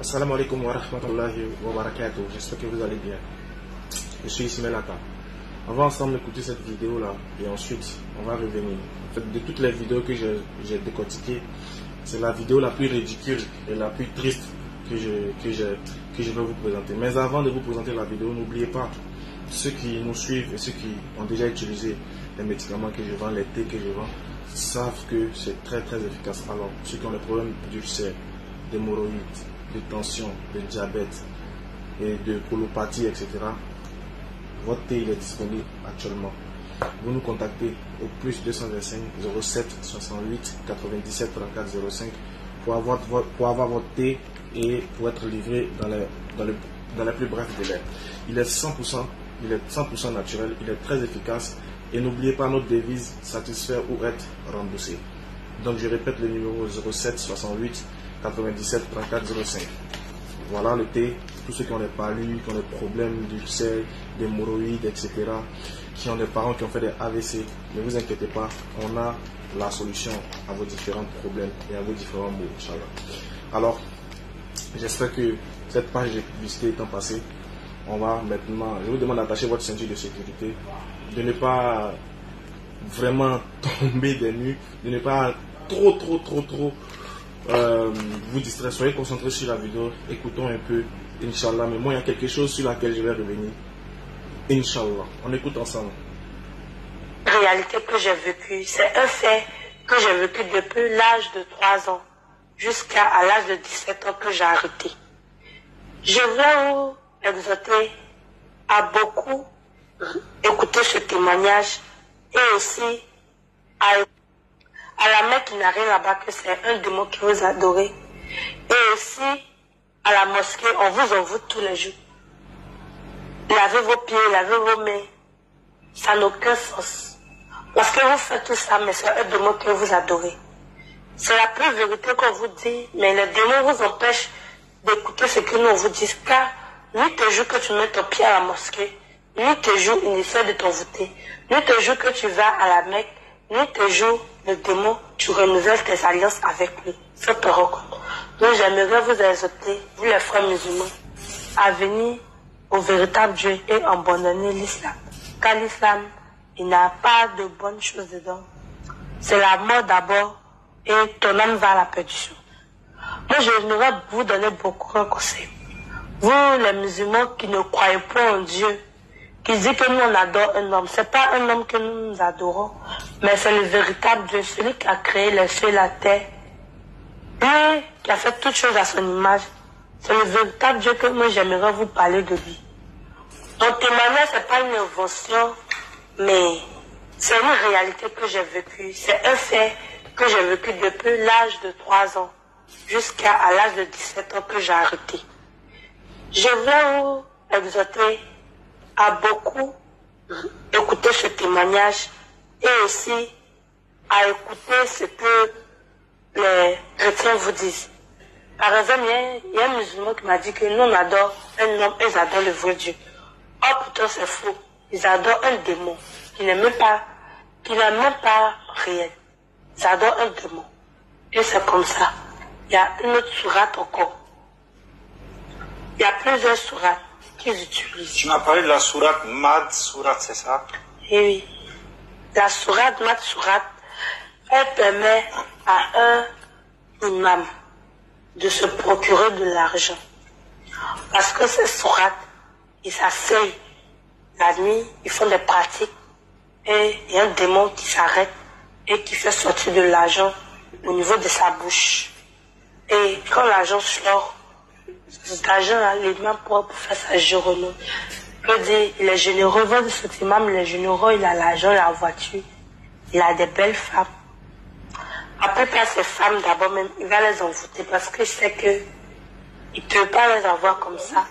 Assalamu alaikum wa rahmatullahi wa barakatuh. J'espère que vous allez bien. Je suis Ismail Aka. On va ensemble écouter cette vidéo là et ensuite on va revenir. En fait, de toutes les vidéos que j'ai décortiquées, c'est la vidéo la plus ridicule et la plus triste que je vais vous présenter. Mais avant de vous présenter la vidéo, n'oubliez pas, ceux qui nous suivent et ceux qui ont déjà utilisé les médicaments que je vends, les thés que je vends, savent que c'est très efficace. Alors, ceux qui ont des problèmes d'ulcère, d'hémorroïdes, de tension, de diabète et de colopathie, etc., votre thé il est disponible actuellement. Vous nous contactez au plus 225 07 68 97 34 05 pour avoir votre thé et pour être livré dans les plus brefs délais. Il est 100% naturel, il est très efficace et n'oubliez pas notre devise: satisfaire ou être remboursé. Donc je répète le numéro 07 68 97 34 05. Voilà le thé. Tous ceux qui ont des palus, qui ont des problèmes d'ulcère, d'hémorroïdes, etc., qui ont des parents qui ont fait des AVC, ne vous inquiétez pas, on a la solution à vos différents problèmes et à vos différents maux, Inch'Allah. Alors, j'espère que cette page de publicité étant passée, on va maintenant, je vous demande d'attacher votre ceinture de sécurité, de ne pas vraiment tomber des nues, de ne pas trop vous distraire. Soyez concentrés sur la vidéo, écoutons un peu, Inch'Allah. Mais moi, il y a quelque chose sur laquelle je vais revenir, Inch'Allah. On écoute ensemble. La réalité que j'ai vécue, c'est un fait que j'ai vécu depuis l'âge de 3 ans jusqu'à l'âge de 17 ans que j'ai arrêté. Je vais vous exhorter à beaucoup écouter ce témoignage et aussi à la Mecque qui n'a rien là-bas, que c'est un démon qui vous adore. Et aussi à la mosquée, on vous envoûte tous les jours. Lavez vos pieds, lavez vos mains. Ça n'a aucun sens. Parce que vous faites tout ça, mais c'est un démon que vous adorez. C'est la pure vérité qu'on vous dit, mais les démons vous empêchent d'écouter ce que nous vous disons. Car nuit et jour que tu mets ton pied à la mosquée, nuit et jour il essaie de t'envoûter, nuit et jour que tu vas à la Mecque, nuit et jour le démon, tu renouvelles tes alliances avec lui, sans te rendre compte. Donc j'aimerais vous exhorter, vous les frères musulmans, à venir au véritable Dieu et abandonner l'islam. Car l'islam, il n'a pas de bonnes choses dedans. C'est la mort d'abord et ton âme va à la perdition. Moi, je vais vous donner beaucoup un conseil. Vous, les musulmans qui ne croyez pas en Dieu, qui disent que nous, on adore un homme. C'est pas un homme que nous adorons, mais c'est le véritable Dieu, celui qui a créé les cieux et la terre, et qui a fait toutes choses à son image. C'est le véritable Dieu que moi, j'aimerais vous parler de lui. Mon témoignage, c'est pas une invention, mais c'est une réalité que j'ai vécue. C'est un fait que j'ai vécu depuis l'âge de 3 ans jusqu'à l'âge de 17 ans que j'ai arrêté. Je vais vous exhorter à beaucoup écouter ce témoignage et aussi à écouter ce que les chrétiens vous disent. Par exemple, il y a un musulman qui m'a dit que nous on adore un homme et ils adorent le vrai Dieu. Oh, pourtant c'est faux. Ils adorent un démon qui n'est même pas réel. Ils adorent un démon. Et c'est comme ça. Il y a une autre sourate encore. Il y a plusieurs sourates qu'ils utilisent. Tu m'as parlé de la sourate Mad, sourate, c'est ça? Oui. La sourate Mad, sourate, elle permet à un imam de se procurer de l'argent. Parce que ces sourates, ils s'asseyent la nuit, ils font des pratiques et il y a un démon qui s'arrête et qui fait sortir de l'argent au niveau de sa bouche. Et quand l'argent sort, cet argent-là, l'imam pour faire sa géronome. Je veux dire, il est généreux, de cet imam, il est généreux, il a l'argent, la voiture, il a des belles femmes. Après, quand ces femmes, d'abord même, il va les envoûter parce qu'il sait que il ne peut pas les avoir comme ça.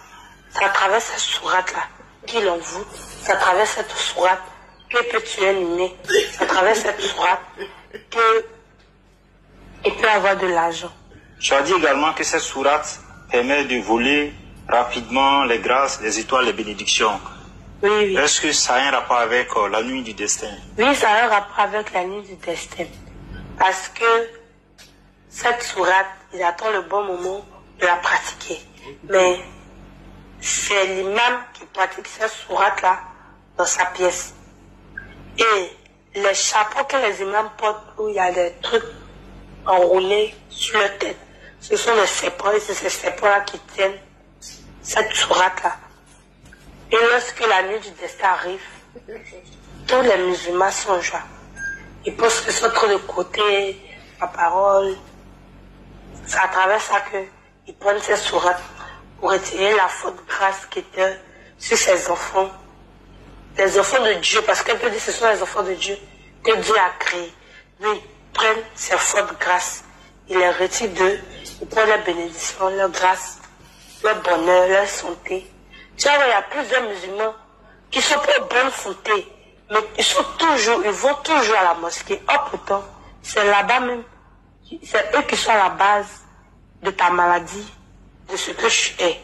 C'est à travers cette sourate-là qu'il envoûte. C'est à travers cette sourate qu'il peut tuer un inné. C'est à travers cette sourate qu'il peut avoir de l'argent. Tu as dit également que cette sourate permet de voler rapidement les grâces, les étoiles, les bénédictions. Oui, oui. Est-ce que ça a un rapport avec la nuit du destin? Oui, ça a un rapport avec la nuit du destin. Parce que cette sourate, il attend le bon moment de la pratiquer. Mais c'est l'imam qui pratique cette sourate-là dans sa pièce. Et les chapeaux que les imams portent, où il y a des trucs enroulés sur leur tête, ce sont les serpents, et c'est ces serpents-là qui tiennent cette sourate-là. Et lorsque la nuit du destin arrive, tous les musulmans sont en joie. Ils posent que ça trop de côté, la parole. C'est à travers ça qu'ils prennent ces sourates pour retirer la faute grâce qui était sur ces enfants. Les enfants de Dieu, parce qu'elle peut dire que ce sont les enfants de Dieu que Dieu a créés. Mais ils prennent ces fautes grâce. Ils les retirent d'eux, ils prennent leur bénédiction, leur grâce, leur bonheur, leur santé. Tu vois, il y a plusieurs musulmans qui sont pas en bonne santé, mais ils vont toujours à la mosquée. Oh pourtant, c'est là-bas même, c'est eux qui sont à la base de ta maladie, de ce que tu es.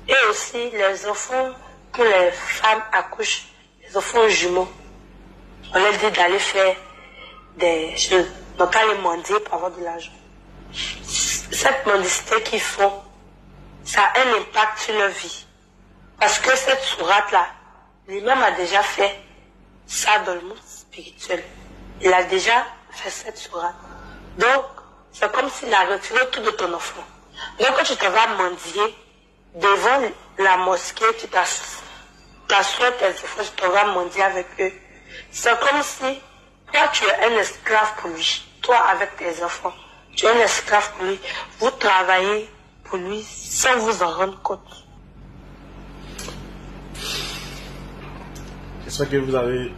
Et aussi, les enfants que les femmes accouchent, les enfants jumeaux, on leur dit d'aller faire des choses, donc pas les mendier pour avoir de l'argent. Cette mendicité qu'ils font, ça a un impact sur leur vie. Parce que cette sourate-là, lui-même a déjà fait ça dans le monde spirituel. Il a déjà fait cette sourate. Donc, c'est comme s'il a retiré tout de ton enfant. Donc, quand tu te vas mendier devant la mosquée, tu t'assois tes enfants, tu te vas mendier avec eux. C'est comme si toi, tu es un esclave pour lui. Toi, avec tes enfants, tu es un esclave pour lui. Vous travaillez pour lui sans vous en rendre compte. J'espère que vous avez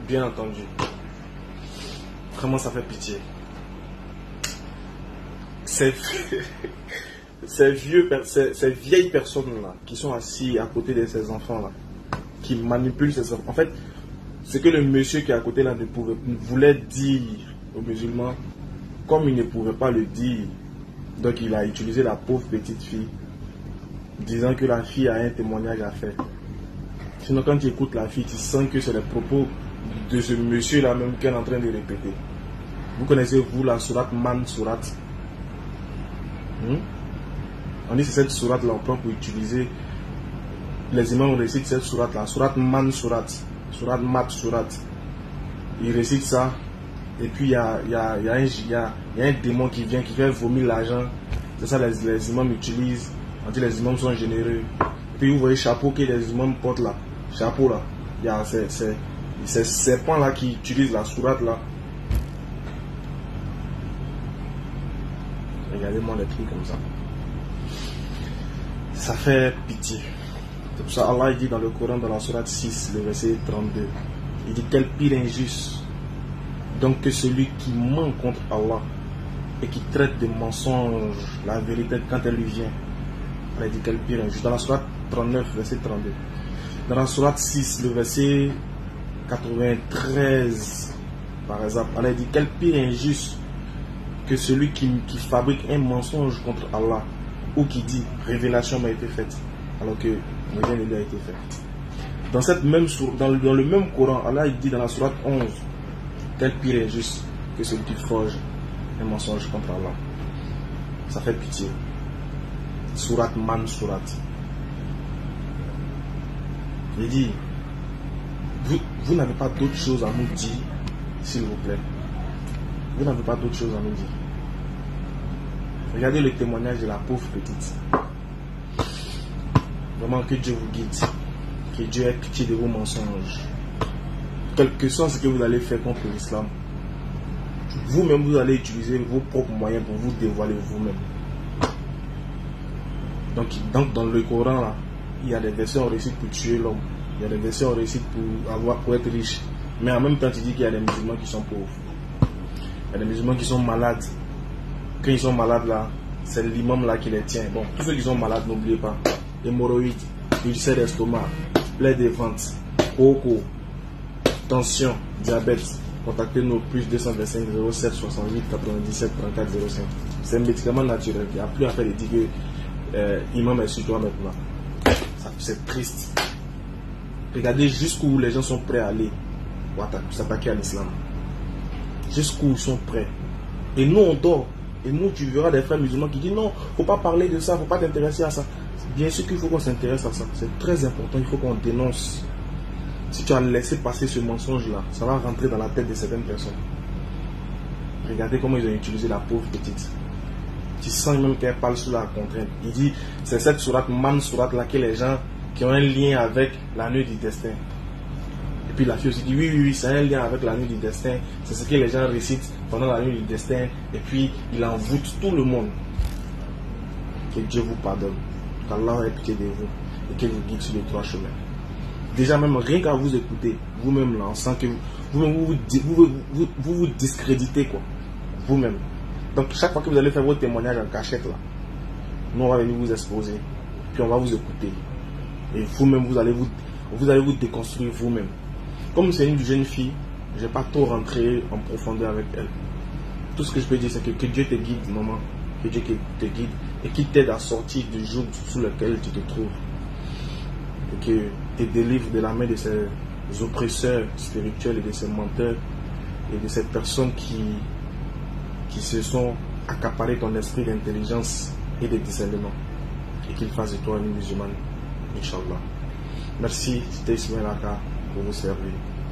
bien entendu. Vraiment, ça fait pitié. Ces vieilles personnes-là, qui sont assis à côté de ces enfants-là, qui manipulent ces enfants. En fait, ce que le monsieur qui est à côté là voulait dire aux musulmans, comme il ne pouvait pas le dire, donc il a utilisé la pauvre petite fille, disant que la fille a un témoignage à faire. Sinon, quand tu écoutes la fille, tu sens que c'est les propos de ce monsieur-là même qu'elle est en train de répéter. Vous connaissez, vous, la sourate Man Sourate? On dit que c'est cette sourate-là, on prend pour utiliser. Les imams récitent cette sourate-là, sourate Man Sourate, sourate Mat Sourate. Ils récitent ça, et puis il y a un démon qui vient, qui fait vomir l'argent. C'est ça les imams utilisent. On dit les imams sont généreux. Puis vous voyez le chapeau que les imams portent là. Chapeau là. Il y a ces serpents là qui utilisent la sourate là. Regardez-moi les trucs comme ça. Ça fait pitié. C'est pour ça Allah dit dans le Coran, dans la sourate 6, le verset 32. Il dit quel pire injuste. Donc que celui qui ment contre Allah et qui traite de mensonge la vérité quand elle lui vient. Il dit quel pire injuste. Dans la sourate 39, verset 32. Dans la sourate 6, le verset 93, par exemple, Allah dit quel pire injuste que celui qui fabrique un mensonge contre Allah ou qui dit révélation m'a été faite alors que rien ne lui a été fait. Dans cette même dans le même Coran, Allah il dit dans la sourate 11 quel pire injuste que celui qui forge un mensonge contre Allah. Ça fait pitié. Sourate Man Sourate. Il dit vous n'avez pas d'autre chose à nous dire, s'il vous plaît. Vous n'avez pas d'autre chose à nous dire. Regardez le témoignage de la pauvre petite. Vraiment que Dieu vous guide. Que Dieu ait pitié de vos mensonges. Quel que soit ce que vous allez faire contre l'islam, vous-même vous allez utiliser vos propres moyens pour vous dévoiler vous-même. Donc dans le Coran là, il y a des versets on récite pour tuer l'homme. Il y a des versets on récite pour être riche. Mais en même temps tu dis qu'il y a des musulmans qui sont pauvres. Il y a des musulmans qui sont malades. Quand ils sont malades là, c'est l'imam là qui les tient. Bon, tous ceux qui sont malades, n'oubliez pas. Hémorroïdes, ulcère d'estomac, plaie des ventres, coco, tension, diabète. Contactez-nous plus 225 07 68 97 34 05. C'est un médicament naturel. Il n'y a plus à faire de dire que imam est sur toi maintenant. C'est triste. Regardez jusqu'où les gens sont prêts à aller pour s'attaquer à l'islam. Jusqu'où ils sont prêts. Et nous on dort. Et nous, tu verras des frères musulmans qui disent non, faut pas parler de ça, faut pas t'intéresser à ça. Bien sûr qu'il faut qu'on s'intéresse à ça. C'est très important, il faut qu'on dénonce. Si tu as laissé passer ce mensonge-là, ça va rentrer dans la tête de certaines personnes. Regardez comment ils ont utilisé la pauvre petite. Tu sens même qu'elle parle sous la contrainte. Il dit, c'est cette sourate, Man sourate là, que les gens qui ont un lien avec la nuit du destin. Et puis la fille aussi dit, oui, c'est un lien avec la nuit du destin. C'est ce que les gens récitent pendant la nuit du destin. Et puis, il envoûte tout le monde. Que Dieu vous pardonne. Qu'Allah ait pitié de vous. Et qu'il vous guide sur les trois chemins. Déjà même, rien qu'à vous écouter, vous-même là, on sent que vous discréditez, quoi. Vous-même. Donc, chaque fois que vous allez faire votre témoignage en cachette, là, nous, on va venir vous exposer. Puis, on va vous écouter. Et vous-même, vous allez vous déconstruire vous-même. Comme c'est une jeune fille, je n'ai pas trop rentré en profondeur avec elle. Tout ce que je peux dire, c'est que Dieu te guide, maman. Que Dieu te guide et qu'il t'aide à sortir du joug sous lequel tu te trouves. Et que te délivre de la main de ces oppresseurs spirituels et de ces menteurs et de ces personnes qui se sont accaparés ton esprit d'intelligence et de discernement. Et qu'il fasse de toi une musulmane, Inch'Allah. Merci, c'était Ismaël Aka pour vous servir.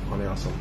On est ensemble.